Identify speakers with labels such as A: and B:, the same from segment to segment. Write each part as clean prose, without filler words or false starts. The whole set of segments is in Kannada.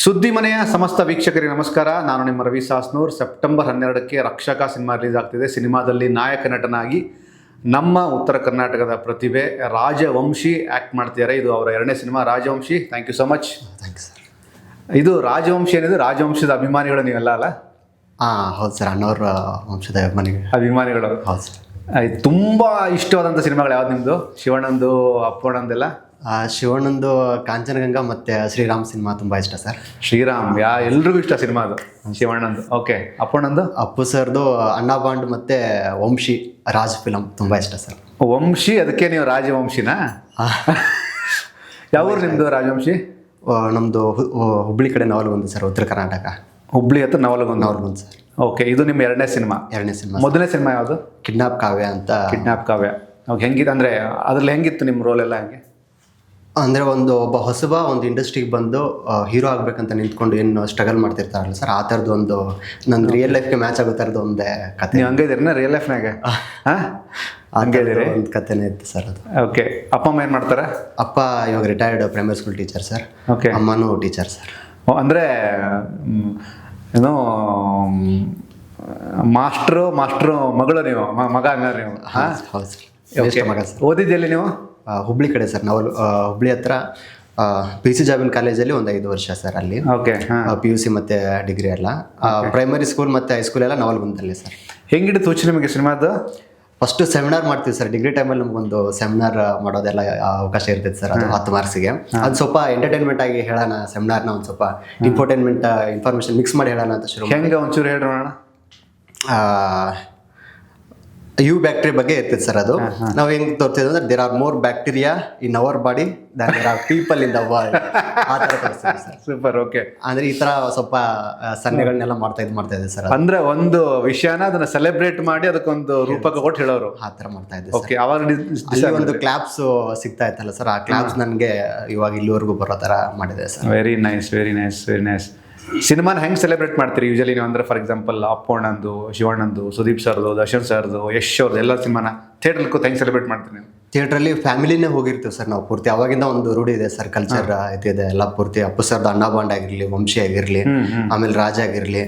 A: ಸುದ್ದಿ ಮನೆಯ ಸಮಸ್ತ ವೀಕ್ಷಕರಿಗೆ ನಮಸ್ಕಾರ. ನಾನು ನಿಮ್ಮ ರವಿ ಸಾಸ್ನೂರ್. ಸೆಪ್ಟೆಂಬರ್ 12ಕ್ಕೆ ರಕ್ಷಕ ಸಿನಿಮಾ ರಿಲೀಸ್ ಆಗ್ತಿದೆ. ಸಿನಿಮಾದಲ್ಲಿ ನಾಯಕ ನಟನಾಗಿ ನಮ್ಮ ಉತ್ತರ ಕರ್ನಾಟಕದ ಪ್ರತಿಭೆ ರಾಜವಂಶಿ ಆ್ಯಕ್ಟ್ ಮಾಡ್ತಿದ್ದಾರೆ. ಇದು ಅವರ 2ನೇ cinema Rajavamshi. Thank you so much.
B: Thanks sir.
A: ಇದು ರಾಜವಂಶಿ ಏನಿದೆ, ರಾಜವಂಶದ ಅಭಿಮಾನಿಗಳು ನೀವೆಲ್ಲ ಅಲ್ಲ?
B: ಹೌದು ಸರ್, ಅಣ್ಣವ್ರ ವಂಶದ
A: ಅಭಿಮಾನಿಗಳು.
B: ಹೌದು ಸರ್.
A: ಆಯ್ತು. ತುಂಬ ಇಷ್ಟವಾದಂಥ ಸಿನಿಮಾಗಳು ಯಾವ್ದು ನಿಮ್ಮದು? ಶಿವಣ್ಣಂದು, ಅಪ್ಪಣ್ಣಂದೆಲ್ಲ?
B: ಶಿವಣ್ಣಂದು ಕಾಂಚನಗಂಗಾ ಮತ್ತು ಶ್ರೀರಾಮ್ ಸಿನಿಮಾ ತುಂಬ ಇಷ್ಟ ಸರ್.
A: ಶ್ರೀರಾಮ್ ಎಲ್ರಿಗೂ ಇಷ್ಟ ಸಿನಿಮಾ ಅದು. ಶಿವಣ್ಣಂದು ಓಕೆ. ಅಪ್ಪಣ್ಣಂದು?
B: ಅಪ್ಪು ಸರ್ದು ಅಣ್ಣ ಬಾಂಡ್ ಮತ್ತು ವಂಶಿ ರಾಜ್ ಫಿಲಮ್ ತುಂಬ ಇಷ್ಟ ಸರ್.
A: ವಂಶಿ, ಅದಕ್ಕೆ ನೀವು ರಾಜವಂಶಿನಾ? ಯಾವ ಊರು ನಿಮ್ಮದು ರಾಜವಂಶಿ?
B: ನಮ್ಮದು ಹುಬ್ಳಿ ಕಡೆ ನವಲಗುಂದ ಸರ್, ಉತ್ತರ ಕರ್ನಾಟಕ.
A: ಹುಬ್ಳಿ ಹತ್ರ ನವಲಗುಂದ
B: ಸರ್.
A: ಓಕೆ. ಇದು ನಿಮ್ಮ 2ನೇ ಸಿನಿಮಾ?
B: 2ನೇ ಸಿನಿಮಾ.
A: ಮೊದಲನೇ ಸಿನಿಮಾ ಯಾವುದು?
B: ಕಿಡ್ನಾಪ್ ಕಾವ್ಯ ಅಂತ.
A: ಕಿಡ್ನಾಪ್ ಕಾವ್ಯ. ಓಕೆ. ಹೆಂಗಿದೆ ಅಂದರೆ ಅದ್ರಲ್ಲಿ ಹೆಂಗಿತ್ತು ನಿಮ್ಮ ರೋಲ್ ಎಲ್ಲ? ಹೆಂಗೆ
B: ಅಂದರೆ ಒಬ್ಬ ಹೊಸಬ ಒಂದು ಇಂಡಸ್ಟ್ರಿಗೆ ಬಂದು ಹೀರೋ ಆಗ್ಬೇಕಂತ ನಿಂತ್ಕೊಂಡು ಏನು ಸ್ಟ್ರಗಲ್ ಮಾಡ್ತಿರ್ತಾರಲ್ಲ ಸರ್, ಆ ಥರದ್ದು ಒಂದು ನನ್ನ ರಿಯಲ್ ಲೈಫ್ಗೆ ಮ್ಯಾಚ್ ಆಗೋ ಥರದ್ದು ಒಂದೇ ಕತೆ.
A: ನೀವು ಹಂಗೆ ಇದ್ದೀರಿ ರಿಯಲ್ ಲೈಫ್ನಾಗ? ಹಂಗೆ ಇದ್ದೀರಿ?
B: ಒಂದು ಕಥೆನೇ ಇತ್ತು ಸರ್ ಅದು.
A: ಓಕೆ. ಅಪ್ಪ ಅಮ್ಮ ಏನು ಮಾಡ್ತಾರೆ?
B: ಅಪ್ಪ ಇವಾಗ retired primary school teacher sir.
A: Okay.
B: ಅಮ್ಮನೂ ಟೀಚರ್ ಸರ್.
A: ಅಂದರೆ ಏನೋ ಮಾಸ್ಟ್ರು ಮಗಳು ನೀವು, ಮಗ ಹಂಗಾರೆ ನೀವು?
B: ಹೌದು ಸರ್. ಮಗ ಸರ್.
A: ಓದಿದ್ದೆಲ್ಲಿ ನೀವು?
B: ಹುಬ್ಳಿ ಕಡೆ ಸರ್. ನಾವು ಹುಬ್ಳಿ ಹತ್ರ PC ಜಾಬಿನ್ ಕಾಲೇಜಲ್ಲಿ ಒಂದು 5 ವರ್ಷ ಸರ್ ಅಲ್ಲಿ.
A: ಓಕೆ.
B: PUC ಮತ್ತು ಡಿಗ್ರಿ ಎಲ್ಲ. ಪ್ರೈಮರಿ ಸ್ಕೂಲ್ ಮತ್ತು ಹೈಸ್ಕೂಲ್ ಎಲ್ಲ ನವಲಗುಂದದಲ್ಲಿ ಸರ್.
A: ಹೆಂಗಿಡಿತು ಹುಚ್ಚು ನಿಮಗೆ ಸಿನಿಮಾದು?
B: ಫಸ್ಟು ಸೆಮಿನಾರ್ ಮಾಡ್ತೀವಿ ಸರ್. ಡಿಗ್ರಿ ಟೈಮಲ್ಲಿ ನಮಗೊಂದು ಸೆಮಿನಾರ್ ಮಾಡೋದೆಲ್ಲ ಅವಕಾಶ ಇರ್ತೈತೆ ಸರ್. ಅದು 10 ಮಾರ್ಕ್ಸಿಗೆ. ಅದು ಸ್ವಲ್ಪ ಎಂಟರ್ಟೈನ್ಮೆಂಟ್ ಆಗಿ ಹೇಳೋಣ, ಸೆಮಿನಾರ್ನ ಒಂದು ಸ್ವಲ್ಪ ಇನ್ಫಾರ್ಮೇಷನ್ ಮಿಕ್ಸ್ ಮಾಡಿ ಹೇಳೋಣ ಅಂತ ಶುರು.
A: ಹೆಂಗೆ ಒಂಚೂರು ಹೇಳೋಣ.
B: ಯು ಬ್ಯಾಕ್ಟೀರಿಯಾ ಬಗ್ಗೆ ಇರ್ತೈತೆ ಸರ್. ಅದು ನಾವು ಹೆಂಗೆ ತೋರ್ತಿದ್ವಿ ಅಂದ್ರೆ there are more bacteria in our body than there are people in the world, ಆ ಥರ ತೋರಿಸ್ತೀವಿ ಸರ್.
A: ಸೂಪರ್. ಓಕೆ.
B: ಅಂದರೆ ಈ ಥರ ಸ್ವಲ್ಪ ಸನ್ನೆಗಳನ್ನೆಲ್ಲ ಮಾಡ್ತಾ ಇದೆ ಸರ್.
A: ಅಂದ್ರೆ ಒಂದು ವಿಷಯನ ಅದನ್ನ ಸೆಲೆಬ್ರೇಟ್ ಮಾಡಿ ಅದಕ್ಕೊಂದು ರೂಪಕ ಕೊಟ್ಟು ಹೇಳೋರು,
B: ಆ ಥರ ಮಾಡ್ತಾ ಇದ್ದೆ.
A: ಓಕೆ. ಅವಾಗ
B: ಒಂದು ಕ್ಲಾಪ್ಸ್ ಸಿಗ್ತಾ ಇತ್ತಲ್ಲ ಸರ್, ಆ ಕ್ಲಾಪ್ಸ್ ನನಗೆ ಇವಾಗ ಇಲ್ಲಿವರೆಗೂ ಬರೋ ಥರ ಮಾಡಿದೆ sir.
A: Very nice, very nice, very nice. ಸಿನಿಮಾನ ಹೆಂಗೆ ಸೆಲೆಬ್ರೇಟ್ ಮಾಡ್ತೀರಿ ಯೂಶಲಿ ನೀವು? ಅಂದರೆ ಫಾರ್ ಎಕ್ಸಾಂಪಲ್ ಅಪ್ಪಣ್ಣಂದು, ಶಿವಣ್ಣಂದು, ಸುದೀಪ್ ಸರ್ದು, ದರ್ಶನ್ ಸರ್ದು, ಯಶ್ ಅವ್ರದ್ದು ಎಲ್ಲ ಸಿನಿಮಾನ ಥಿಯೇಟ್ರಲ್ಲಿ ಕೂತು ಹೆಂಗೆ ಸೆಲೆಬ್ರೇಟ್ ಮಾಡ್ತೀರಿ ನೀವು?
B: ಥಿಯೇಟ್ರಲ್ಲಿ ಫ್ಯಾಮಿಲಿನೇ ಹೋಗಿರ್ತೀವಿ ಸರ್ ನಾವು ಪೂರ್ತಿ. ಅವಾಗಿಂದ ಒಂದು ರೂಢಿ ಇದೆ ಸರ್, ಕಲ್ಚರ್ ಇದೆ ಎಲ್ಲ ಪೂರ್ತಿ. ಅಪ್ಪು ಸರ್ದು ಅಣ್ಣ ಬಾಂಡ್ ಆಗಿರಲಿ, ವಂಶಿ ಆಗಿರಲಿ, ಆಮೇಲೆ ರಾಜ ಆಗಿರಲಿ,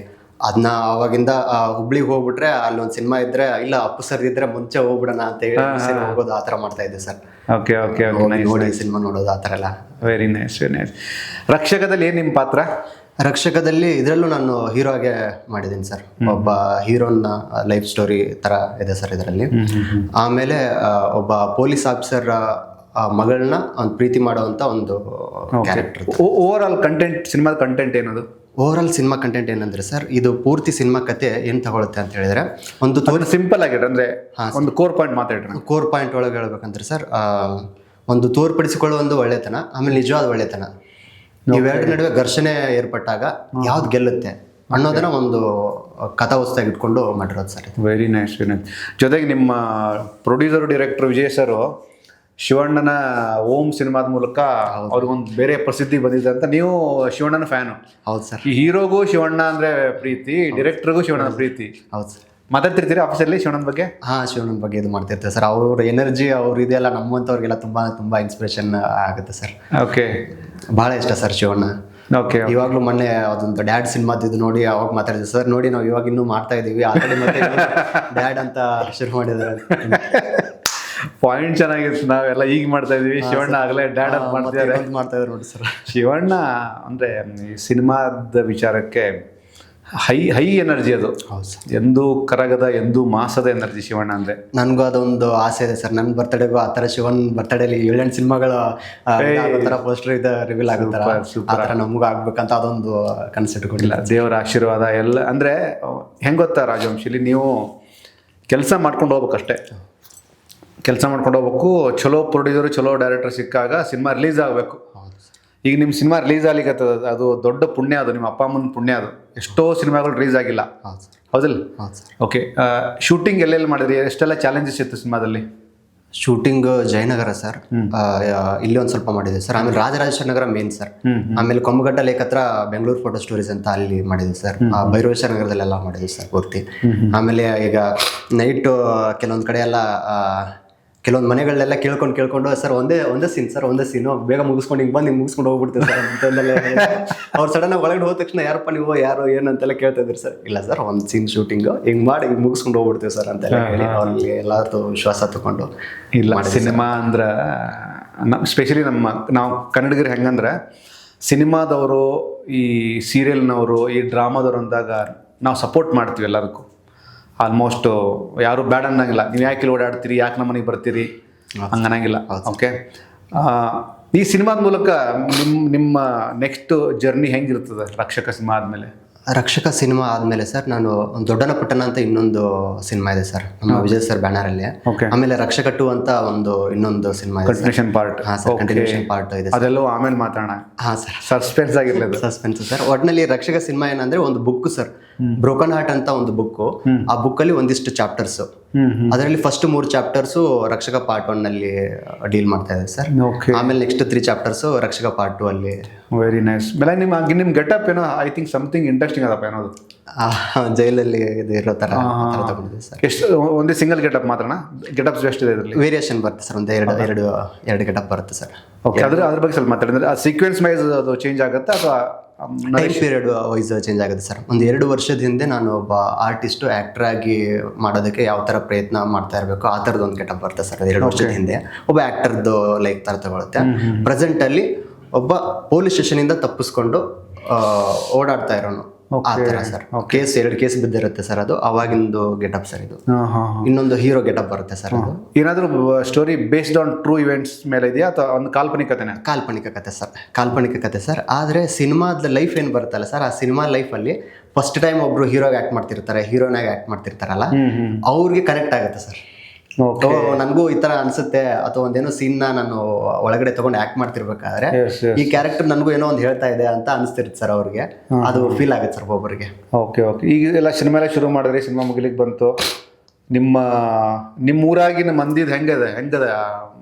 B: ಅದನ್ನ ಅವಾಗಿಂದ ಹುಬ್ಳಿಗೆ ಹೋಗ್ಬಿಟ್ರೆ ಅಲ್ಲೊಂದು ಸಿನಿಮಾ ಇದ್ರೆ ಇಲ್ಲ ಅಪ್ಪು ಸರ್ ಇದ್ರೆ ಮುಂಚೆ ಹೋಗ್ಬಿಡೋಣ ಅಂತ ಹೇಳಿ ಹೋಗೋದು, ಆ ಥರ ಮಾಡ್ತಾ ಇದ್ದೆ ಸರ್.
A: Okay okay.
B: ನೋಡಿ ಸಿನಿಮಾ ನೋಡೋದು, ಆ ಥರ ಎಲ್ಲ.
A: Very nice, very nice. ರಕ್ಷಕದಲ್ಲಿ ಏನು ನಿಮ್ಮ ಪಾತ್ರ?
B: ರಕ್ಷಕದಲ್ಲಿ ಇದರಲ್ಲೂ ನಾನು ಹೀರೋ ಆಗಿ ಮಾಡಿದ್ದೀನಿ ಸರ್. ಒಬ್ಬ ಹೀರೋನ ಲೈಫ್ ಸ್ಟೋರಿ ಥರ ಇದೆ ಸರ್ ಇದರಲ್ಲಿ. ಆಮೇಲೆ ಒಬ್ಬ ಪೊಲೀಸ್ ಆಫೀಸರ್ ಮಗಳನ್ನ ಒಂದು ಪ್ರೀತಿ ಮಾಡುವಂಥ ಒಂದು ಕ್ಯಾರೆಕ್ಟರ್.
A: ಓವರ್ ಆಲ್ ಕಂಟೆಂಟ್, ಸಿನಿಮಾದ ಕಂಟೆಂಟ್ ಏನದು?
B: ಓವರ್ ಆಲ್ ಸಿನಿಮಾ ಕಂಟೆಂಟ್ ಏನಂದ್ರೆ ಸರ್, ಇದು ಪೂರ್ತಿ ಸಿನಿಮಾ ಕತೆ ಏನು ತಗೊಳುತ್ತೆ ಅಂತ ಹೇಳಿದ್ರೆ, ಒಂದು
A: ಸಿಂಪಲ್ ಆಗಿದ್ರೆ ಅಂದರೆ ಒಂದು ಕೋರ್ ಪಾಯಿಂಟ್ ಮಾತಾಡ್ರಿ.
B: ಕೋರ್ ಪಾಯಿಂಟ್ ಒಳಗೆ ಹೇಳ್ಬೇಕಂದ್ರೆ ಸರ್, ಒಂದು ತೋರ್ಪಡಿಸಿಕೊಳ್ಳುವ ಒಂದು ಒಳ್ಳೆತನ, ಆಮೇಲೆ ನಿಜವಾದ ಒಳ್ಳೆತನ, ಇವೆರಡು ನಡುವೆ ಘರ್ಷಣೆ ಏರ್ಪಟ್ಟಾಗ ಯಾವ್ದು ಗೆಲ್ಲುತ್ತೆ ಅನ್ನೋದನ್ನ ಒಂದು ಕಥಾವಸ್ತಾಗಿ ಇಟ್ಕೊಂಡು ಮಾಡಿರೋದು sir.
A: Very nice, very nice. ಜೊತೆಗೆ ನಿಮ್ಮ ಪ್ರೊಡ್ಯೂಸರ್ ಡೈರೆಕ್ಟರ್ ವಿಜಯ್ ಸರ್ ಶಿವಣ್ಣನ ಓಂ ಸಿನಿಮಾದ ಮೂಲಕ ಅವ್ರಿಗೊಂದು ಬೇರೆ ಪ್ರಸಿದ್ಧಿ ಬಂದಿದೆ ಅಂತ. ನೀವು ಶಿವಣ್ಣನ ಫ್ಯಾನು?
B: ಹೌದು ಸರ್.
A: ಈ ಹೀರೋಗೂ ಶಿವಣ್ಣ ಅಂದ್ರೆ ಪ್ರೀತಿ, ಡೈರೆಕ್ಟರ್ಗೂ ಶಿವಣ್ಣನ ಪ್ರೀತಿ.
B: ಹೌದು ಸರ್.
A: ಮಾತಾಡ್ತಿರ್ತೀರಿ ಆಫೀಸಲ್ಲಿ ಶಿವಣ್ಣನ ಬಗ್ಗೆ?
B: ಶಿವಣ್ಣನ ಬಗ್ಗೆ ಇದು ಮಾಡ್ತಿರ್ತಾರೆ ಸರ್. ಅವ್ರ ಎನರ್ಜಿ ಅವ್ರು ಇದೆಲ್ಲ ನಮ್ಮಂಥವ್ರಿಗೆಲ್ಲ ತುಂಬಾ ಇನ್ಸ್ಪಿರೇಷನ್ ಆಗುತ್ತೆ ಸರ್.
A: ಓಕೆ.
B: ಭಾಳ ಇಷ್ಟ ಸರ್ ಶಿವಣ್ಣ.
A: ಓಕೆ.
B: ಇವಾಗಲೂ ಮೊನ್ನೆ ಅದೊಂದು ಡ್ಯಾಡ್ ಸಿನಿಮಾದ ಇದು ನೋಡಿ ಅವಾಗ ಮಾತಾಡಿದ್ವಿ ಸರ್. ನೋಡಿ ನಾವು ಇವಾಗ ಇನ್ನೂ ಮಾಡ್ತಾ ಇದೀವಿ, ಆ ಕಡೆ ಮತ್ತೆ ಡ್ಯಾಡ್ ಅಂತ ಶುರು ಮಾಡಿದ್ದಾರೆ.
A: ಪಾಯಿಂಟ್ ಚೆನ್ನಾಗಿತ್ತು. ನಾವೆಲ್ಲ ಈಗ ಮಾಡ್ತಾ ಇದೀವಿ, ಶಿವಣ್ಣ ಆಗಲೇ ಡ್ಯಾಡ್ ಅಂತ ಮಾಡ್ತಾ
B: ಇದ್ದಾರೆ ನೋಡಿ ಸರ್.
A: ಶಿವಣ್ಣ ಅಂದ್ರೆ ಈ ಸಿನಿಮಾದ ವಿಚಾರಕ್ಕೆ ಹೈ ಎನರ್ಜಿ ಅದು. ಎಂದೂ ಕರಗದ, ಎಂದೂ ಮಾಸದ ಎನರ್ಜಿ ಶಿವಣ್ಣ ಅಂದ್ರೆ.
B: ನನಗೂ ಅದೊಂದು ಆಸೆ ಇದೆ ಸರ್, ನನ್ನ ಬರ್ತಡೇಗೂ ಆ ಥರ ಶಿವನ್ ಬರ್ತಡೇಲಿ 7 ಸಿನಿಮಾಗಳ ಪೋಸ್ಟರ್ ಇದೆ ರಿವೀಲ್ ಆಗುತ್ತಾರ, ಆ ಥರ ನಮಗೂ ಆಗ್ಬೇಕಂತ ಅದೊಂದು ಕನ್ಸೆಪ್ಟ್ ಕೊಟ್ಟಿಲ್ಲ.
A: ದೇವರ ಆಶೀರ್ವಾದ ಎಲ್ಲ. ಅಂದರೆ ಹೆಂಗೆ ಗೊತ್ತಾ ರಾಜವಂಶಿಲಿ, ನೀವು ಕೆಲಸ ಮಾಡ್ಕೊಂಡು ಹೋಗ್ಬೇಕಷ್ಟೇ. ಕೆಲಸ ಮಾಡ್ಕೊಂಡು ಹೋಗ್ಬೇಕು. ಚಲೋ ಪ್ರೊಡ್ಯೂಸರು, ಚಲೋ ಡೈರೆಕ್ಟರ್ ಸಿಕ್ಕಾಗ ಸಿನಿಮಾ ರಿಲೀಸ್ ಆಗಬೇಕು. ಈಗ ನಿಮ್ಮ ಸಿನಿಮಾ ರಿಲೀಸ್ ಆಗ್ಲಿಕ್ಕೆ ಅದು ದೊಡ್ಡ ಪುಣ್ಯ, ಅದು ನಿಮ್ಮ ಅಪ್ಪ ಅಮ್ಮನ ಪುಣ್ಯ. ಅದು ಎಷ್ಟೋ ಸಿನಿಮಾಗಳು ರಿಲೀಸ್ ಆಗಿಲ್ಲ, ಹೌದಿಲ್ಲ? ಓಕೆ. ಶೂಟಿಂಗ್ ಎಲ್ಲೆಲ್ಲಿ ಮಾಡಿದ್ರಿ? ಎಷ್ಟೆಲ್ಲ ಚಾಲೆಂಜಸ್ ಇತ್ತು ಸಿನಿಮಾದಲ್ಲಿ?
B: ಶೂಟಿಂಗ್ ಜಯನಗರ ಸರ್, ಇಲ್ಲಿ ಒಂದು ಸ್ವಲ್ಪ ಮಾಡಿದೆ ಸರ್. ಆಮೇಲೆ ರಾಜರಾಜೇಶ್ವರ ನಗರ ಮೇನ್ ಸರ್. ಆಮೇಲೆ ಕೊಂಬಘಟ್ಟ ಲೇಕ್ ಹತ್ರ ಬೆಂಗಳೂರು ಫೋಟೋ ಸ್ಟೋರೀಸ್ ಅಂತ ಅಲ್ಲಿ ಮಾಡಿದೆ ಸರ್. ಭೈರವೇಶ್ವರ ನಗರದಲ್ಲೆಲ್ಲ ಮಾಡಿದೆ ಸರ್ ಪೂರ್ತಿ. ಆಮೇಲೆ ಈಗ ನೈಟ್ ಕೆಲವೊಂದು ಕಡೆ ಎಲ್ಲ ಕೆಲವೊಂದು ಮನೆಗಳನ್ನೆಲ್ಲ ಕೇಳ್ಕೊಂಡು ಸರ್ ಒಂದೇ ಸೀನು ಬೇಗ ಮುಗಿಸ್ಕೊಂಡು ಹಿಂಗೆ ಬಂದು ಹಿಂಗೆ ಮುಗಿಸ್ಕೊಂಡು ಹೋಗ್ಬಿಡ್ತೀವಿ ಸರ್ ಅಂತೆಲ್ಲ ಅವ್ರು ಸಡನ್ ಒಳಗಡೆ ಹೋದ ತಕ್ಷಣ ಯಾರಪ್ಪ ನೀವು ಯಾರು ಏನಂತೆಲ್ಲ ಕೇಳ್ತಾ ಇದ್ರಿ ಸರ್. ಇಲ್ಲ ಸರ್ ಒಂದು ಸೀನ್ ಶೂಟಿಂಗು ಹಿಂಗೆ ಮಾಡಿ ಹಿಂಗೆ ಮುಗಿಸ್ಕೊಂಡು ಹೋಗ್ಬಿಡ್ತೀವಿ ಸರ್ ಅಂತೆಲ್ಲ ಹೇಳಿ ಅವ್ರಿಗೆ ಎಲ್ಲರೂ ವಿಶ್ವಾಸ ತಗೊಂಡು.
A: ಇಲ್ಲ ಸಿನಿಮಾ ಅಂದ್ರೆ ಸ್ಪೆಷಲಿ ನಾವು ಕನ್ನಡಿಗರು ಹೆಂಗಂದ್ರೆ ಸಿನಿಮಾದವರು ಈ ಸೀರಿಯಲ್ನವರು ಈ ಡ್ರಾಮಾದವ್ರು ಅಂದಾಗ ನಾವು ಸಪೋರ್ಟ್ ಮಾಡ್ತೀವಿ ಎಲ್ಲದಕ್ಕೂ. ಆಲ್ಮೋಸ್ಟ್ ಯಾರು ಬೇಡ ಅನ್ನಂಗಿಲ್ಲ, ನೀವು ಯಾಕೆ ಇಲ್ಲಿ ಓಡಾಡ್ತೀರಿ, ಯಾಕೆ ನಮ್ಮ ಮನೆಗೆ ಬರ್ತೀರಿ ಹಂಗನ್ನಂಗಿಲ್ಲ. ಓಕೆ, ಈ ಸಿನಿಮಾದ ಮೂಲಕ ನಿಮ್ಮ ನೆಕ್ಸ್ಟ್ ಜರ್ನಿ ಹೆಂಗಿರ್ತದೆ ರಕ್ಷಕ ಸಿನಿಮಾ ಆದಮೇಲೆ?
B: ರಕ್ಷಕ ಸಿನಿಮಾ ಆದಮೇಲೆ ಸರ್ ನಾನು ಒಂದು ದೊಡ್ಡನ ಪುಟ್ಟನ ಅಂತ ಇನ್ನೊಂದು ಸಿನಿಮಾ ಇದೆ ಸರ್ ನಮ್ಮ ವಿಜಯ್ ಸರ್ ಬ್ಯಾನರಲ್ಲಿ. ಆಮೇಲೆ ರಕ್ಷಕ 2 ಅಂತ ಇನ್ನೊಂದು ಸಿನಿಮಾ ಇದೆ,
A: ಕಂಟಿನ್ಯೂಷನ್ ಪಾರ್ಟ್.
B: ಹಾಂ ಸರ್, ಕಂಟಿನ್ಯೂಷನ್ ಪಾರ್ಟ್ ಇದೆ.
A: ಅದೆಲ್ಲ ಆಮೇಲೆ ಮಾತಾಡೋಣ.
B: ಹಾಂ ಸರ್,
A: ಸಸ್ಪೆನ್ಸ್ ಆಗಿರ್ಲಿಲ್ಲ.
B: Suspense sir. ಒಟ್ಟಿನಲ್ಲಿ ರಕ್ಷಕ ಸಿನಿಮಾ ಏನಂದ್ರೆ ಒಂದು ಬುಕ್ ಸರ್, ಬ್ರೋಕನ್ ಹಾರ್ಟ್ ಅಂತ ಒಂದು ಬುಕ್ಕು. ಆ ಬುಕ್ಕಲ್ಲಿ ಒಂದಿಷ್ಟು ಚಾಪ್ಟರ್ಸ್, ಅದರಲ್ಲಿ ಫಸ್ಟ್ 3 ಚಾಪ್ಟರ್ಸು ರಕ್ಷಕ ಪಾರ್ಟ್ 1 ನಲ್ಲಿ ಡೀಲ್ ಮಾಡ್ತಾ ಇದೆ ಸರ್. ಆಮೇಲೆ ನೆಕ್ಸ್ಟ್ 3 ಚಾಪ್ಟರ್ಸ್ ರಕ್ಷಕ ಪಾರ್ಟ್ 2 ಅಲ್ಲಿ.
A: Very nice. ಬೆಲೆ ನಿಮ್ಮ ಗೆಟಪ್ ಏನೋ ಐ ಥಿಂಕ್ ಸಮಥಿಂಗ್ ಇಂಟ್ರೆಸ್ಟಿಂಗ್ ಅದಪ್ಪ ಏನೋದು.
B: ಜೈಲಲ್ಲಿ ಇರೋ ಥರ ತಗೊಂಡಿದೆ ಸರ್.
A: ಎಷ್ಟು ಒಂದೇ ಸಿಂಗಲ್ ಗೆಟಪ್ ಮಾತ್ರನಾ? ಗೆಟಪ್ಸ್ ಎಷ್ಟಿದೆ ಇದರಲ್ಲಿ?
B: ವೇರಿಯೇಷನ್ ಬರುತ್ತೆ ಸರ್, ಒಂದು ಎರಡು ಗೆಟಪ್ ಬರುತ್ತೆ ಸರ್.
A: ಓಕೆ, ಅದ್ರ ಬಗ್ಗೆ ಸ್ವಲ್ಪ ಮಾತಾಡಿದ್ರೆ ಆ ಸೀಕ್ವೆನ್ಸ್ ವೈಸ್ ಅದು ಚೇಂಜ್ ಆಗುತ್ತಾ ಅಥವಾ
B: ಟೈಮ್ ಪೀರಿಯಡ್ ವೈಸ್ ಚೇಂಜ್ ಆಗುತ್ತೆ ಸರ್. ಒಂದು 2 ವರ್ಷದ ಹಿಂದೆ ನಾನು ಒಬ್ಬ ಆರ್ಟಿಸ್ಟು ಆ್ಯಕ್ಟರ್ ಆಗಿ ಮಾಡೋದಕ್ಕೆ ಯಾವ ಥರ ಪ್ರಯತ್ನ ಮಾಡ್ತಾ ಇರಬೇಕು ಆ ಥರದ್ದು ಒಂದು ಗೆಟಪ್ ಬರುತ್ತೆ ಸರ್. 2 ವರ್ಷದ ಹಿಂದೆ ಒಬ್ಬ ಆ್ಯಕ್ಟರ್ದು ಲೈಕ್ ಥರ ತಗೊಳುತ್ತೆ. ಪ್ರೆಸೆಂಟಲ್ಲಿ ಒಬ್ಬ ಪೊಲೀಸ್ ಸ್ಟೇಷನಿಂದ ತಪ್ಪಿಸ್ಕೊಂಡು ಓಡಾಡ್ತಾ ಇರೋನು ಆ ಥರ ಸರ್. 2 ಕೇಸ್ ಬಿದ್ದಿರುತ್ತೆ ಸರ್, ಅದು ಅವಾಗಿಂದು ಗೆಟಪ್ ಸರ್ ಇದು. ಇನ್ನೊಂದು ಹೀರೋ ಗೆಟಪ್ ಬರುತ್ತೆ ಸರ್. ಅದು
A: ಏನಾದರೂ story based on true events ಮೇಲೆ ಇದೆಯಾ ಅಥವಾ ಒಂದು ಕಾಲ್ಪನಿಕ ಕಥೆನಾ?
B: ಕಾಲ್ಪನಿಕ ಕತೆ ಸರ್. ಆದರೆ ಸಿನಿಮಾದ ಲೈಫ್ ಏನು ಬರುತ್ತಲ್ಲ ಸರ್, ಆ ಸಿನಿಮಾ ಲೈಫಲ್ಲಿ ಫಸ್ಟ್ ಟೈಮ್ ಒಬ್ರು ಹೀರೋಗೆ ಆ್ಯಕ್ಟ್ ಮಾಡ್ತಿರ್ತಾರೆ, ಹೀರೋನಾಗಿ ಆ್ಯಕ್ಟ್ ಮಾಡ್ತಿರ್ತಾರಲ್ಲ, ಅವ್ರಿಗೆ ಕನೆಕ್ಟ್ ಆಗುತ್ತೆ ಸರ್. ನನಗೂ ಈ ತರ ಅನ್ಸುತ್ತೆ, ಅಥವಾ ಒಂದೇನೋ ಸೀನ್ ನಾನು ಒಳಗಡೆ ತಗೊಂಡು ಆಕ್ಟ್ ಮಾಡ್ತಿರ್ಬೇಕಾದ್ರೆ ಈ ಕ್ಯಾರೆಕ್ಟರ್ ನನಗೂ ಏನೋ ಒಂದು ಹೇಳ್ತಾ ಇದೆ ಅಂತ ಅನಿಸ್ತಿರುತ್ತೆ ಸರ್ ಅವ್ರಿಗೆ. ಅದು ಫೀಲ್ ಆಗುತ್ತೆ ಸರ್ ಒಬ್ಬೊಬ್ಬರಿಗೆ.
A: ಓಕೆ, ಈಗ ಎಲ್ಲ ಸಿನಿಮಾ ಎಲ್ಲ ಶುರು ಮಾಡಿದ್ರಿ, ಸಿನಿಮಾ ಮುಗಿಲಿಕ್ಕೆ ಬಂತು. ನಿಮ್ಮ ಊರಾಗಿನ ಮಂದಿದ್ ಹೆಂಗದ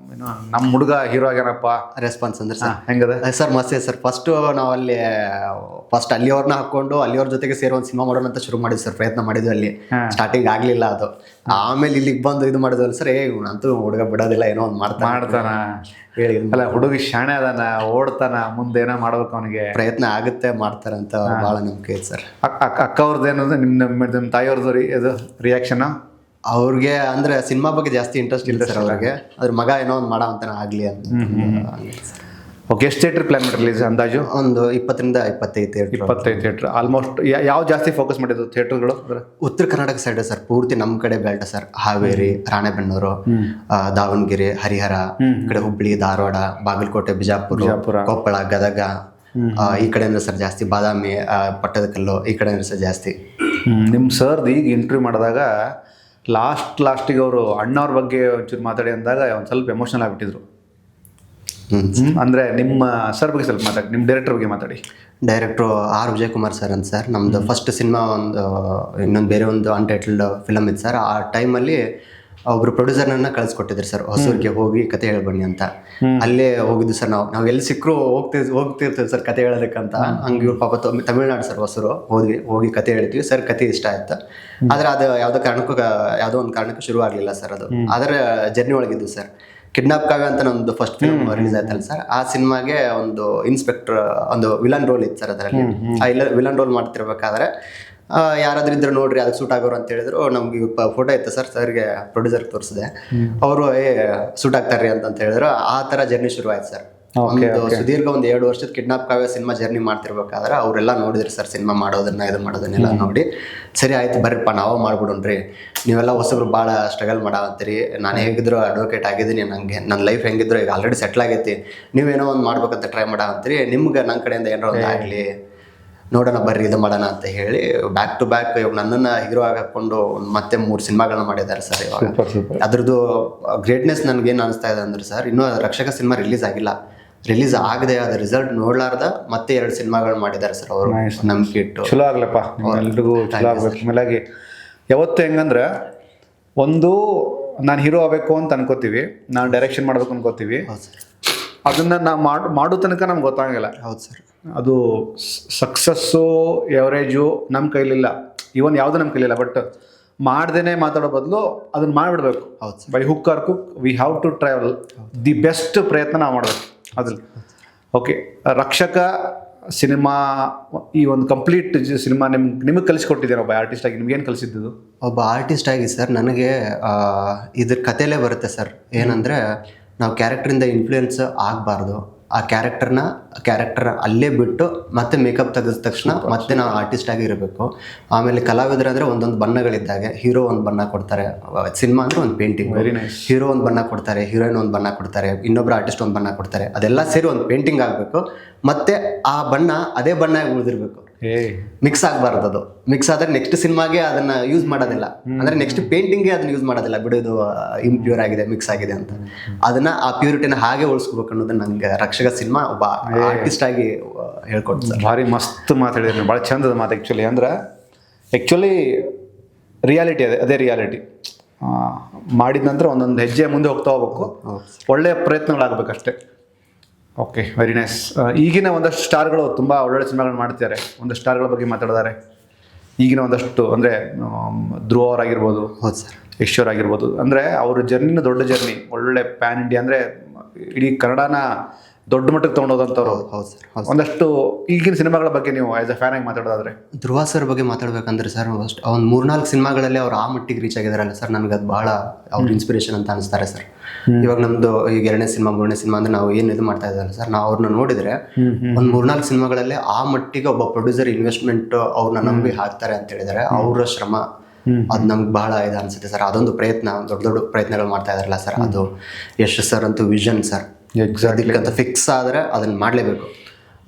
A: ನಮ್ಮ ಹುಡುಗ ಹೀರೋ ಆಗ್ಯಾನಪ್ಪ
B: ರೆಸ್ಪಾನ್ಸ್ ಅಂದ್ರೆ ಸರ್
A: ಹೆಂಗದ
B: ಸರ್? ಮಸ್ತ್ ಸರ್. ನಾವು ಅಲ್ಲಿಯವ್ರನ್ನ ಹಾಕೊಂಡು ಅಲ್ಲಿಯವ್ರ ಜೊತೆಗೆ ಸೇರಿ ಒಂದು ಸಿನಿಮಾ ಮಾಡೋಣ ಅಂತ ಶುರು ಮಾಡಿದ್ವಿ ಸರ್, ಪ್ರಯತ್ನ ಮಾಡಿದ್ವಿ. ಅಲ್ಲಿ ಸ್ಟಾರ್ಟಿಂಗ್ ಆಗ್ಲಿಲ್ಲ ಅದು. ಆಮೇಲೆ ಇಲ್ಲಿಗೆ ಬಂದು ಇದು ಮಾಡಿದ್ವಲ್ಲ ಸರ್, ಅಂತೂ ಹುಡುಗ ಬಿಡೋದಿಲ್ಲ, ಏನೋ ಒಂದು ಮಾಡ್ತಾನ
A: ಹೇಳಿ. ಅಲ್ಲ, ಹುಡುಗ ಶಾಣೆ ಅದಾನ, ಓಡ್ತಾನ, ಮುಂದೆ ಏನೋ ಮಾಡ್ಬೇಕು, ಅವನಿಗೆ
B: ಪ್ರಯತ್ನ ಆಗುತ್ತೆ, ಮಾಡ್ತಾರೆ ಅಂತ ಭಾಳ ನಂಬಿಕೆ ಐತೆ ಸರ್.
A: ಅಕ್ಕ ಅವ್ರದ್ದು ಏನಂದ್ರೆ ನಿಮ್ಮ ತಾಯಿಯವ್ರದ್ದು ಇದು ರಿಯಾಕ್ಷನ್?
B: ಅವ್ರಿಗೆ ಅಂದ್ರೆ ಸಿನಿಮಾ ಬಗ್ಗೆ ಜಾಸ್ತಿ ಇಂಟ್ರೆಸ್ಟ್ ಇಲ್ಲ ಸರ್ ಅವ್ರಿಗೆ. ಅದ್ರ ಮಗ ಏನೋ ಒಂದು ಮಾಡೋ ಅಂತಾನೆ ಆಗ್ಲಿ ಅಂತ.
A: ಓಕೆ, ಎಷ್ಟು ಥಿಯೇಟರ್ ಪ್ಲಾನ್ ಮಾಡಿ ರಿಲೀಸ್ ಅಂದಾಜು?
B: ಒಂದು 20ರಿಂದ 25
A: ಥಿಯೇಟರ್. ಆಲ್ಮೋಸ್ಟ್ ಯಾವ ಜಾಸ್ತಿ ಫೋಕಸ್ ಮಾಡಿದ್ದು ಥಿಯೇಟರ್ಗಳು?
B: ಉತ್ತರ ಕರ್ನಾಟಕ ಸೈಡ್ ಸರ್, ಪೂರ್ತಿ ನಮ್ಮ ಕಡೆ ಬೆಲ್ಟ ಸರ್. ಹಾವೇರಿ, ರಾಣೆಬೆನ್ನೂರು, ದಾವಣಗೆರೆ, ಹರಿಹರ, ಈ ಕಡೆ ಹುಬ್ಳಿ, ಧಾರವಾಡ, ಬಾಗಲಕೋಟೆ, ಬಿಜಾಪುರ, ಕೊಪ್ಪಳ, ಗದಗ, ಈ ಕಡೆಯಿಂದ ಸರ್ ಜಾಸ್ತಿ. ಬಾದಾಮಿ, ಪಟ್ಟದಕಲ್ಲು, ಈ ಕಡೆಯಿಂದ ಸರ್ ಜಾಸ್ತಿ.
A: ನಿಮ್ಮ ಸರ್ದು ಈಗ ಇಂಟರ್ವ್ಯೂ ಮಾಡಿದಾಗ ಲಾಸ್ಟಿಗೆ ಅವರು ಅಣ್ಣವ್ರ ಬಗ್ಗೆ ಒಂಚೂರು ಮಾತಾಡಿ ಅಂದಾಗ ಒಂದು ಸ್ವಲ್ಪ ಎಮೋಷನಲ್ ಆಗಿಬಿಟ್ಟಿದ್ರು. ಅಂದರೆ ನಿಮ್ಮ ಸರ್ ಬಗ್ಗೆ ಸ್ವಲ್ಪ ಮಾತಾಡಿ, ನಿಮ್ಮ ಡೈರೆಕ್ಟರ್ ಬಗ್ಗೆ ಮಾತಾಡಿ.
B: ಡೈರೆಕ್ಟ್ರು ಆರ್ ವಿಜಯಕುಮಾರ್ ಸರ್ ಅಂತ ಸರ್. ನಮ್ಮದು ಫಸ್ಟ್ ಸಿನಿಮಾ ಇನ್ನೊಂದು ಬೇರೆ ಒಂದು ಅನ್ಟೈಟಲ್ಡ್ ಫಿಲಮ್ ಇತ್ತು ಸರ್. ಆ ಟೈಮಲ್ಲಿ ಒಬ್ರು ಪ್ರೊಡ್ಯೂಸರ್ನನ್ನ ಕಳಿಸ್ಕೊಟ್ಟಿದ್ರು ಸರ್, ಹೊಸೂರಿಗೆ ಹೋಗಿ ಕತೆ ಹೇಳ್ಬನ್ನಿ ಅಂತ. ಅಲ್ಲೇ ಹೋಗಿದ್ದು ಸರ್. ನಾವು ಎಲ್ಲಿ ಸಿಕ್ಕರು ಹೋಗ್ತಿರ್ತೀವಿ ಸರ್ ಕತೆ ಹೇಳೋದಕ್ಕಂತ. ಹಂಗೆ ಇವ್ರು ಪಾಪ ತಮಿಳ್ನಾಡು ಸರ್, ಹೊಸರು ಹೋಗಿ ಕತೆ ಹೇಳ್ತೀವಿ ಸರ್. ಕತೆ ಇಷ್ಟ ಆಯ್ತು, ಆದರೆ ಅದು ಯಾವುದೋ ಒಂದು ಕಾರಣಕ್ಕೂ ಶುರು ಆಗಲಿಲ್ಲ ಸರ್. ಅದು ಆದರೆ ಜರ್ನಿ ಒಳಗಿದ್ದು ಸರ್. ಕಿಡ್ನಾಪ್ ಕಾವ್ಯ ಅಂತ ನಮ್ದು ಫಸ್ಟ್ ಫಿಲ್ಮ್ ರಿಲೀಸ್ ಆಯ್ತಲ್ಲ ಸರ್, ಆ ಸಿನಿಮಾಗೆ ಒಂದು ಇನ್ಸ್ಪೆಕ್ಟರ್, ಒಂದು ವಿಲನ್ ರೋಲ್ ಇತ್ತು ಸರ್ ಅದರಲ್ಲಿ. ಆ ವಿಲನ್ ರೋಲ್ ಮಾಡ್ತಿರ್ಬೇಕಾದ್ರೆ ಯಾರಾದ್ರೂ ಇದ್ರೆ ನೋಡ್ರಿ ಅದಕ್ಕೆ ಸೂಟ್ ಆಗೋರು ಅಂತ ಹೇಳಿದ್ರು. ನಮ್ಗೆ ಫೋಟೋ ಇತ್ತು ಸರ್, ಸರ್ಗೆ ಪ್ರೊಡ್ಯೂಸರ್ಗೆ ತೋರಿಸಿದೆ. ಅವರು ಸೂಟ್ ಆಗ್ತಾರ್ರಿ ಅಂತ ಹೇಳಿದ್ರು. ಆ ಥರ ಜರ್ನಿ ಶುರು ಆಯ್ತು ಸರ್. ಸುದೀರ್ಘ ಒಂದು 2 ವರ್ಷದ ಕಿಡ್ನಾಪ್ ಕಾವ್ಯ ಸಿನಿಮಾ ಜರ್ನಿ ಮಾಡ್ತಿರ್ಬೇಕಾದ್ರೆ ಅವರೆಲ್ಲ ನೋಡಿದ್ರಿ ಸರ್ ಸಿನಿಮಾ ಮಾಡೋದನ್ನೆಲ್ಲ ನೋಡಿ, ಸರಿ ಆಯ್ತು ಬರ್ರಿಪ್ಪ ನಾವೇ ಮಾಡ್ಬಿಡೋಣ್ರಿ, ನೀವೆಲ್ಲ ಹೊಸಬ್ರು ಭಾಳ ಸ್ಟ್ರಗಲ್ ಮಾಡಾವಂತೀರಿ, ನಾನು ಹೇಗಿದ್ರು ಅಡ್ವೊಕೇಟ್ ಆಗಿದ್ದೀನಿ, ನನಗೆ ನನ್ನ ಲೈಫ್ ಹೆಂಗಿದ್ರು ಈಗ ಆಲ್ರೆಡಿ ಸೆಟ್ಲ್ ಆಗೈತಿ, ನೀವೇನೋ ಒಂದು ಮಾಡ್ಬೇಕಂತ ಟ್ರೈ ಮಾಡಾವಂತೀರಿ, ನಿಮ್ಗೆ ನನ್ನ ಕಡೆಯಿಂದ ಏನಾರ ಒಂದು ಆಗಲಿ ನೋಡೋಣ ಬರ್ರಿ ಇದು ಮಾಡೋಣ ಅಂತ ಹೇಳಿ ಬ್ಯಾಕ್ ಟು ಬ್ಯಾಕ್ ಇವಾಗ ನನ್ನನ್ನು ಹೀರೋ ಆಗಿ ಹಾಕ್ಕೊಂಡು ಮತ್ತೆ 3 ಸಿನಿಮಾಗಳನ್ನ ಮಾಡಿದ್ದಾರೆ ಸರ್. ಇವಾಗ ಅದ್ರದ್ದು ಗ್ರೇಟ್ನೆಸ್ ನನಗೇನು ಅನಿಸ್ತಾ ಇದೆ ಅಂದ್ರೆ ಸರ್, ಇನ್ನೂ ರಕ್ಷಕ ಸಿನಿಮಾ ರಿಲೀಸ್ ಆಗಿಲ್ಲ, ರಿಲೀಸ್ ಆಗದೆ ಅದ್ರ ರಿಸಲ್ಟ್ ನೋಡ್ಲಾರ್ದ ಮತ್ತೆ 2 ಸಿನಿಮಾಗಳು ಮಾಡಿದ್ದಾರೆ ಸರ್ ಅವರು. ನಂಬಿಕೆ ಇಟ್ಟು
A: ಚಲೋ ಆಗ್ಲಪ್ಪ, ಎಲ್ರಿಗೂ ಚಲೋ ಆಗ್ಬೇಕು. ಆಮೇಲಾಗಿ ಯಾವತ್ತು ಹೆಂಗಂದ್ರೆ, ಒಂದು ನಾನು ಹೀರೋ ಆಗಬೇಕು ಅಂತ ಅನ್ಕೋತೀವಿ, ನಾನು ಡೈರೆಕ್ಷನ್ ಮಾಡ್ಬೇಕು ಅನ್ಕೋತೀವಿ, ಅದನ್ನ ನಾವು ಮಾಡೋ ತನಕ ನಮ್ಗೆ ಗೊತ್ತಾಗಲ್ಲ.
B: ಹೌದು ಸರ್,
A: ಅದು ಸಕ್ಸಸ್ಸು ಎವರೇಜು ನಮ್ಮ ಕೈಲಿಲ್ಲ, ಇವನ್ ಯಾವುದು ನಮ್ಮ ಕೈಲಿಲ್ಲ. ಬಟ್ ಮಾಡ್ದೇನೆ ಮಾತಾಡೋ ಬದಲು ಅದನ್ನ ಮಾಡಿಬಿಡ್ಬೇಕು.
B: ಹೌದು ಸರ್.
A: ಬೈ ಹುಕ್ ಆರ್ ಕುಕ್ we have to travel the best ಪ್ರಯತ್ನ ನಾವು ಮಾಡಬೇಕು ಅದ್ರಲ್ಲಿ. ಓಕೆ, ರಕ್ಷಕ ಸಿನಿಮಾ ಈ ಒಂದು ಕಂಪ್ಲೀಟ್ ಸಿನಿಮಾ ನಿಮಗೆ ಕಲಿಸ್ಕೊಟ್ಟಿದ್ದೀರ ಒಬ್ಬ ಆರ್ಟಿಸ್ಟ್ ಆಗಿ, ನಿಮ್ಗೇನು ಕಲಿಸಿದ್ದು?
B: ಒಬ್ಬ ಆರ್ಟಿಸ್ಟ್ ಆಗಿ ಸರ್ ನನಗೆ ಇದ್ರ ಕಥೆಲೇ ಬರುತ್ತೆ ಸರ್. ಏನಂದರೆ ನಾವು ಕ್ಯಾರೆಕ್ಟ್ರಿಂದ ಇನ್ಫ್ಲೂಯೆನ್ಸ್ ಆಗಬಾರ್ದು, ಆ ಕ್ಯಾರೆಕ್ಟರ್ ಅಲ್ಲೇ ಬಿಟ್ಟು ಮತ್ತೆ ಮೇಕಪ್ ತೆಗೆದ ತಕ್ಷಣ ಮತ್ತೆ ನಾವು ಆರ್ಟಿಸ್ಟ್ ಆಗಿ ಇರಬೇಕು. ಆಮೇಲೆ ಕಲಾವಿದರು ಅಂದರೆ ಒಂದೊಂದು ಬಣ್ಣಗಳಿದ್ದಾಗೆ, ಹೀರೋ ಒಂದು ಬಣ್ಣ ಕೊಡ್ತಾರೆ, ಸಿನಿಮಾ ಅಂದರೆ ಒಂದು ಪೇಂಟಿಂಗ್,
A: ವೆರಿ ನೈಸ್.
B: ಹೀರೋ ಒಂದು ಬಣ್ಣ ಕೊಡ್ತಾರೆ, ಹೀರೋಯಿನ್ ಒಂದು ಬಣ್ಣ ಕೊಡ್ತಾರೆ, ಇನ್ನೊಬ್ಬರು ಆರ್ಟಿಸ್ಟ್ ಒಂದು ಬಣ್ಣ ಕೊಡ್ತಾರೆ, ಅದೆಲ್ಲ ಸೇರಿ ಒಂದು ಪೇಂಟಿಂಗ್ ಆಗಬೇಕು. ಮತ್ತೆ ಆ ಬಣ್ಣ ಅದೇ ಬಣ್ಣ ಉಳಿದಿರಬೇಕು, ಮಿಕ್ಸ್ ಆಗಬಾರ್ದು. ಅದು ಮಿಕ್ಸ್ ಆದರೆ ನೆಕ್ಸ್ಟ್ ಸಿನಿಮಾಗೆ ಅದನ್ನ ಯೂಸ್ ಮಾಡೋದಿಲ್ಲ, ಅಂದರೆ ನೆಕ್ಸ್ಟ್ ಪೇಂಟಿಂಗ್ಗೆ ಅದನ್ನ ಯೂಸ್ ಮಾಡೋದಿಲ್ಲ, ಬಿಡೋದು ಇಂಪ್ಯೂರ್ ಆಗಿದೆ, ಮಿಕ್ಸ್ ಆಗಿದೆ ಅಂತ. ಅದನ್ನ ಆ ಪ್ಯೂರಿಟಿನ ಹಾಗೆ ಉಳಿಸ್ಕೋಬೇಕು ಅನ್ನೋದು ನನಗೆ ರಕ್ಷಕ ಸಿನಿಮಾ ಒಬ್ಬ ಆರ್ಟಿಸ್ಟ್ ಆಗಿ ಹೇಳ್ಕೊಡ್ತಾರೆ.
A: ಭಾರಿ ಮಸ್ತ್ ಮಾತಾಡಿದ್ರಿ, ಭಾಳ ಚಂದದ ಮಾತು. ಆ್ಯಕ್ಚುಲಿ ರಿಯಾಲಿಟಿ ಅದೇ ರಿಯಾಲಿಟಿ. ಮಾಡಿದ ನಂತರ ಒಂದೊಂದು ಹೆಜ್ಜೆ ಮುಂದೆ ಹೋಗ್ತಾ ಹೋಗ್ಬೇಕು, ಒಳ್ಳೆಯ ಪ್ರಯತ್ನಗಳಾಗಬೇಕಷ್ಟೇ. Okay, very nice. ಈಗಿನ ಒಂದಷ್ಟು ಸ್ಟಾರ್ಗಳು ತುಂಬ ಒಳ್ಳೊಳ್ಳೆ ಸಿನಿಮಾಗಳು ಮಾಡ್ತಿದ್ದಾರೆ. ಒಂದಷ್ಟು ಸ್ಟಾರ್ಗಳ ಬಗ್ಗೆ ಮಾತಾಡಿದ್ದಾರೆ. ಈಗಿನ ಒಂದಷ್ಟು ಅಂದರೆ ಧ್ರುವ ಅವರಾಗಿರ್ಬೋದು,
B: ಹೌದು ಸರ್,
A: ಯಶ್ ಅವರಾಗಿರ್ಬೋದು, ಅಂದರೆ ಅವ್ರ ಜರ್ನಿನ ದೊಡ್ಡ ಜರ್ನಿ, ಒಳ್ಳೆ ಪ್ಯಾನ್ ಇಂಡಿಯಾ, ಅಂದರೆ ಇಡೀ ಕನ್ನಡನ ದೊಡ್ಡ ಮಟ್ಟಕ್ಕೆ ತೊಗೊಂಡೋದಂಥವ್ರು.
B: ಹೌದು ಸರ್, ಹೌದು.
A: ಒಂದಷ್ಟು ಈಗಿನ ಸಿನಿಮಾಗಳ ಬಗ್ಗೆ ನೀವು ಆ್ಯಸ್ ಅ ಫ್ಯಾನ್ ಆಗಿ ಮಾತಾಡೋದಾದ್ರೆ?
B: ಧ್ರುವ ಸರ್ ಬಗ್ಗೆ ಮಾತಾಡ್ಬೇಕಂದ್ರೆ ಸರ್, ಫಸ್ಟ್ ಒಂದು 3-4 ಸಿನಿಮಾಗಳಲ್ಲಿ ಅವ್ರು ಆ ಮಟ್ಟಿಗೆ ರೀಚ್ ಆಗಿದಾರಲ್ಲ ಸರ್, ನನಗೆ ಅದು ಭಾಳ ಅವ್ರ ಇನ್ಸ್ಪಿರೇಷನ್ ಅಂತ ಅನಿಸ್ತಾರೆ ಸರ್. ಇವಾಗ ನಮ್ಮದು ಈಗ 2ನೇ ಸಿನಿಮಾ 3ನೇ ಸಿನಿಮಾ ಅಂದರೆ ನಾವು ಏನು ಇದು ಮಾಡ್ತಾ ಇದ್ದಾರಲ್ಲ ಸರ್, ನಾವು ಅವ್ರನ್ನ ನೋಡಿದರೆ ಒಂದು 3-4 ಸಿನಿಮಾಗಳಲ್ಲಿ ಆ ಮಟ್ಟಿಗೆ ಒಬ್ಬ ಪ್ರೊಡ್ಯೂಸರ್ ಇನ್ವೆಸ್ಟ್ಮೆಂಟ್ ಅವ್ರನ್ನ ನಂಬಿ ಹಾಕ್ತಾರೆ ಅಂತ ಹೇಳಿದರೆ ಅವರ ಶ್ರಮ ಅದು ನಮ್ಗೆ ಭಾಳ ಇದು ಅನಿಸುತ್ತೆ ಸರ್. ಅದೊಂದು ಪ್ರಯತ್ನ, ದೊಡ್ಡ ದೊಡ್ಡ ಪ್ರಯತ್ನಗಳು ಮಾಡ್ತಾ ಇದಾರಲ್ಲ ಸರ್, ಅದು ಯಶ್ ಸರ್ ಅಂತೂ ವಿಷನ್ ಸರ್.
A: ಎಕ್ಸಾಕ್ಟ್ಲಿ,
B: ಅಂತ ಫಿಕ್ಸ್ ಆದರೆ ಅದನ್ನು ಮಾಡಲೇಬೇಕು,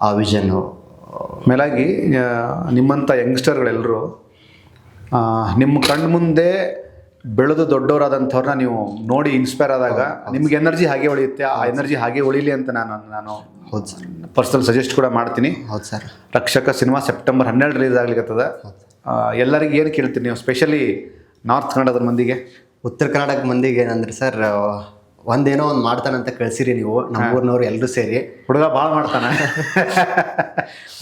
B: ಆ ವಿಷನ್ನು.
A: ಮೇಲಾಗಿ ನಿಮ್ಮಂಥ ಯಂಗ್ಸ್ಟರ್ಗಳೆಲ್ಲರೂ ನಿಮ್ಮ ಕಣ್ಣು ಮುಂದೆ ಬೆಳೆದು ದೊಡ್ಡವರಾದಂಥವ್ರನ್ನ ನೀವು ನೋಡಿ ಇನ್ಸ್ಪೈರ್ ಆದಾಗ ನಿಮ್ಗೆ ಎನರ್ಜಿ ಹಾಗೆ ಉಳಿಯುತ್ತೆ. ಆ ಎನರ್ಜಿ ಹಾಗೆ ಉಳಿಲಿ ಅಂತ ನಾನು
B: ಹೌದು ಸರ್,
A: ಪರ್ಸನಲ್ ಸಜೆಸ್ಟ್ ಕೂಡ ಮಾಡ್ತೀನಿ.
B: ಹೌದು ಸರ್.
A: ರಕ್ಷಕ ಸಿನಿಮಾ ಸೆಪ್ಟೆಂಬರ್ 12 ರಿಲೀಸ್ ಆಗ್ಲಿಕ್ಕತ್ತದ. ಎಲ್ಲರಿಗೂ ಏನು ಕೇಳ್ತೀನಿ ನೀವು, ಸ್ಪೆಷಲಿ ನಾರ್ತ್ ಕನ್ನಡದ ಮಂದಿಗೆ?
B: ಉತ್ತರ ಕರ್ನಾಟಕ ಮಂದಿಗೆ ಏನಂದ್ರೆ ಸರ್, ಒಂದೇನೋ ಒಂದು ಮಾಡ್ತಾನಂತ ಕಳಿಸಿರಿ ನೀವು, ನಮ್ಮೂರಿನವ್ರು ಎಲ್ಲರೂ ಸೇರಿ.
A: ಹುಡುಗ ಭಾಳ ಮಾಡ್ತಾನೆ.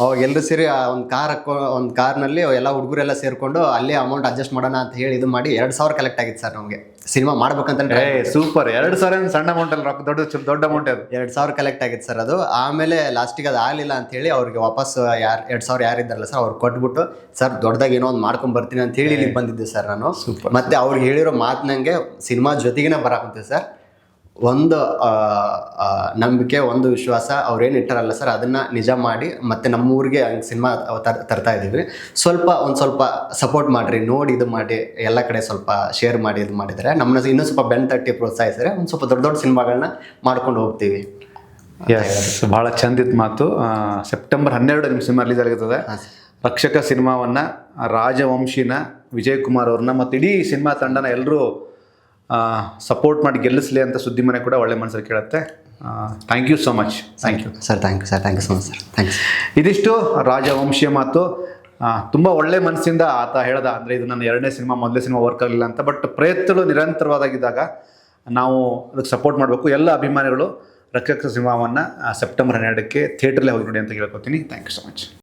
B: ಅವಾಗ ಎಲ್ಲರೂ ಸೇರಿ ಒಂದು ಕಾರ್ನಲ್ಲಿ ಎಲ್ಲ ಹುಡುಗರೆಲ್ಲ ಸೇರಿಕೊಂಡು ಅಲ್ಲೇ ಅಮೌಂಟ್ ಅಡ್ಜಸ್ಟ್ ಮಾಡೋಣ ಅಂತ ಹೇಳಿ ಇದು ಮಾಡಿ 2,000 ಕಲೆಕ್ಟ್ ಆಗಿತ್ತು ಸರ್ ನಮಗೆ ಸಿನಿಮಾ ಮಾಡ್ಬೇಕಂತ.
A: ಸೂಪರ್, 2,000 ಸಣ್ಣ ಅಮೌಂಟ್ ಅಲ್ಲ, ದೊಡ್ಡ ಅಮೌಂಟ್ ಅದು.
B: 2,000 ಕಲೆಕ್ಟ್ ಆಗಿತ್ತು ಸರ್ ಅದು. ಆಮೇಲೆ ಲಾಸ್ಟಿಗೆ ಅದು ಆಗಲಿಲ್ಲ ಅಂತ ಹೇಳಿ ಅವ್ರಿಗೆ ವಾಪಸ್ 2,000 ಯಾರಿದ್ದಾರಲ್ಲ ಸರ್ ಅವ್ರು ಕೊಟ್ಬಿಟ್ಟು, ಸರ್ ದೊಡ್ಡದಾಗಿ ಏನೋ ಒಂದು ಮಾಡ್ಕೊಂಡು ಬರ್ತೀನಿ ಅಂತ ಹೇಳಿ ಇಲ್ಲಿಗೆ ಬಂದಿದ್ದೆ ಸರ್ ನಾನು. ಮತ್ತೆ ಅವ್ರಿಗೆ ಹೇಳಿರೋ ಮಾತು ನನಗೆ ಸಿನಿಮಾ ಜೊತೆಗೇನೆ ಬರಾಕುಂತೆ ಸರ್. ಒಂದು ನಂಬಿಕೆ, ಒಂದು ವಿಶ್ವಾಸ ಅವ್ರೇನು ಇಟ್ಟಾರಲ್ಲ ಸರ್, ಅದನ್ನು ನಿಜ ಮಾಡಿ ಮತ್ತೆ ನಮ್ಮೂರಿಗೆ ಹಂಗೆ ಸಿನಿಮಾ ತರ್ತಾ ಇದ್ದೀವಿ. ಒಂದು ಸ್ವಲ್ಪ ಸಪೋರ್ಟ್ ಮಾಡಿರಿ, ನೋಡಿ ಇದು ಮಾಡಿ, ಎಲ್ಲ ಕಡೆ ಸ್ವಲ್ಪ ಶೇರ್ ಮಾಡಿ ಇದು ಮಾಡಿದರೆ ನಮ್ಮನ್ನ ಇನ್ನೂ ಸ್ವಲ್ಪ ಬೆನ್ ತಟ್ಟಿ ಪ್ರೋತ್ಸಾಹಿಸಿದರೆ ಒಂದು ಸ್ವಲ್ಪ ದೊಡ್ಡ ದೊಡ್ಡ ಸಿನಿಮಾಗಳನ್ನ ಮಾಡ್ಕೊಂಡು ಹೋಗ್ತೀವಿ.
A: ಭಾಳ ಚಂದಿತ್ತು ಮಾತು. ಸೆಪ್ಟೆಂಬರ್ 12 ನಿಮ್ಮ ಸಿನಿಮಾ ರಿಲೀಸ್ ಆಗಿರ್ತದೆ. ರಕ್ಷಕ ಸಿನಿಮಾವನ್ನು ರಾಜವಂಶಿನ ವಿಜಯ್ ಕುಮಾರ್ ಅವ್ರನ್ನ ಮತ್ತು ಇಡೀ ಸಿನಿಮಾ ತಂಡನ ಎಲ್ಲರೂ ಸಪೋರ್ಟ್ ಮಾಡಿ ಗೆಲ್ಲಿಸಲಿ ಅಂತ ಸುದ್ದಿ ಮನೆ ಕೂಡ ಒಳ್ಳೆ ಮನಸ್ಸಲ್ಲಿ ಕೇಳುತ್ತೆ. Thank you so much. Thank you
B: sir. Thank you sir. Thank you so much sir. Thanks.
A: ಇದಿಷ್ಟು ರಾಜವಂಶಿಯ ಮಾತು. ತುಂಬ ಒಳ್ಳೆ ಮನಸ್ಸಿಂದ ಆತ ಹೇಳ್ದ, ಅಂದರೆ ಇದು ನನ್ನ 2ನೇ ಸಿನಿಮಾ, ಮೊದಲನೇ ಸಿನಿಮಾ ವರ್ಕ್ ಆಗಲಿಲ್ಲ ಅಂತ. ಬಟ್ ಪ್ರಯತ್ನಗಳು ನಿರಂತರವಾದಾಗಿದ್ದಾಗ ನಾವು ಅದಕ್ಕೆ ಸಪೋರ್ಟ್ ಮಾಡಬೇಕು. ಎಲ್ಲ ಅಭಿಮಾನಿಗಳು ರಕ್ಷಕ ಸಿನಿಮಾವನ್ನು ಸೆಪ್ಟೆಂಬರ್ 12ಕ್ಕೆ ಥಿಯೇಟ್ರಲ್ಲೇ ಹೋಗಿ ನೋಡಿ ಅಂತ ಕೇಳ್ಕೊತೀನಿ. Thank you so much.